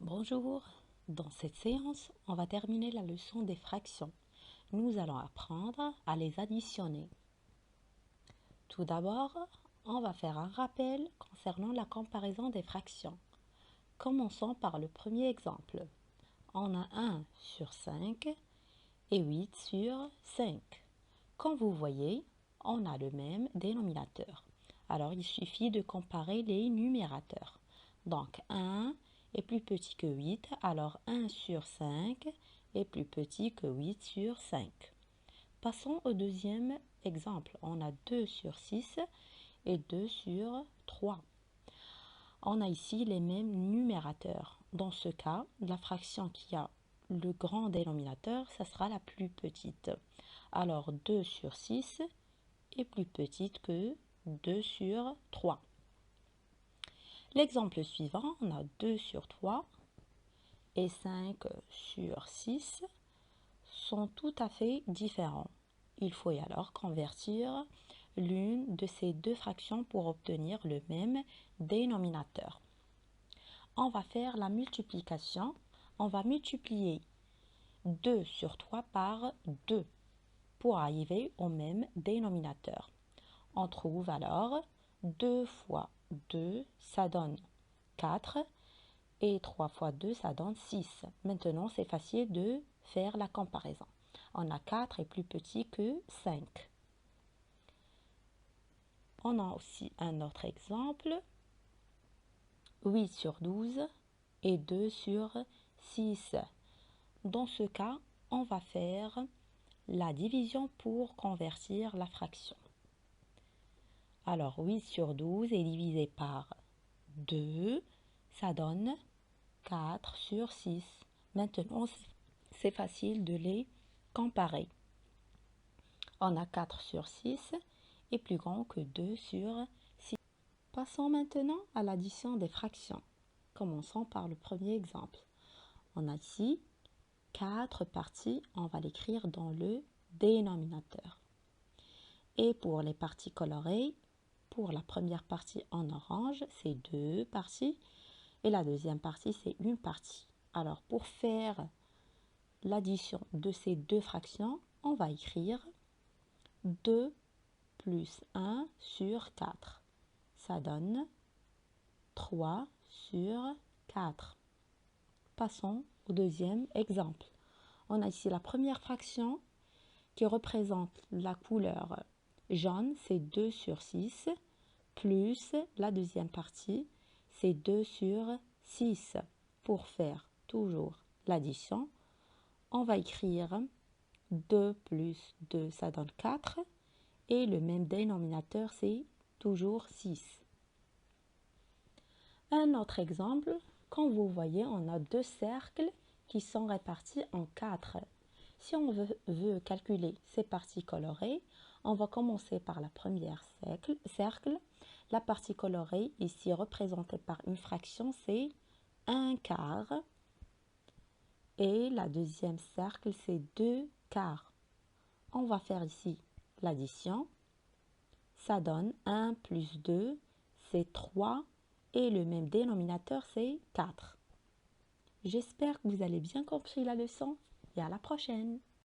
Bonjour, dans cette séance, on va terminer la leçon des fractions. Nous allons apprendre à les additionner. Tout d'abord, on va faire un rappel concernant la comparaison des fractions. Commençons par le premier exemple. On a 1 sur 5 et 8 sur 5. Comme vous voyez, on a le même dénominateur. Alors, il suffit de comparer les numérateurs. Donc, 1 est plus petit que 8, alors 1 sur 5 est plus petit que 8 sur 5. Passons au deuxième exemple. On a 2 sur 6 et 2 sur 3. On a ici les mêmes numérateurs. Dans ce cas, la fraction qui a le grand dénominateur, ça sera la plus petite. Alors 2 sur 6 est plus petite que 2 sur 3. L'exemple suivant, on a 2 sur 3 et 5 sur 6 sont tout à fait différents. Il faut alors convertir l'une de ces deux fractions pour obtenir le même dénominateur. On va faire la multiplication. On va multiplier 2 sur 3 par 2 pour arriver au même dénominateur. On trouve alors 2 fois 2, ça donne 4. Et 3 fois 2, ça donne 6. Maintenant, c'est facile de faire la comparaison. On a 4 est plus petit que 5. On a aussi un autre exemple. 8 sur 12 et 2 sur 6. Dans ce cas, on va faire la division pour convertir la fraction. Alors, 8 sur 12 est divisé par 2, ça donne 4 sur 6. Maintenant, c'est facile de les comparer. On a 4 sur 6 est plus grand que 2 sur 6. Passons maintenant à l'addition des fractions. Commençons par le premier exemple. On a ici 4 parties, on va l'écrire dans le dénominateur. Et pour les parties colorées, pour la première partie en orange, c'est 2 parties. Et la deuxième partie, c'est une partie. Alors, pour faire l'addition de ces deux fractions, on va écrire 2 plus 1 sur 4. Ça donne 3 sur 4. Passons au deuxième exemple. On a ici la première fraction qui représente la couleur jaune, c'est 2 sur 6, plus la deuxième partie, c'est 2 sur 6. Pour faire toujours l'addition, on va écrire 2 plus 2, ça donne 4. Et le même dénominateur, c'est toujours 6. Un autre exemple, comme vous voyez, on a deux cercles qui sont répartis en 4. Si on veut calculer ces parties colorées, on va commencer par la première cercle. La partie colorée, ici représentée par une fraction, c'est 1 quart. Et la deuxième cercle, c'est 2 quarts. On va faire ici l'addition. Ça donne 1 plus 2, c'est 3. Et le même dénominateur, c'est 4. J'espère que vous avez bien compris la leçon et à la prochaine.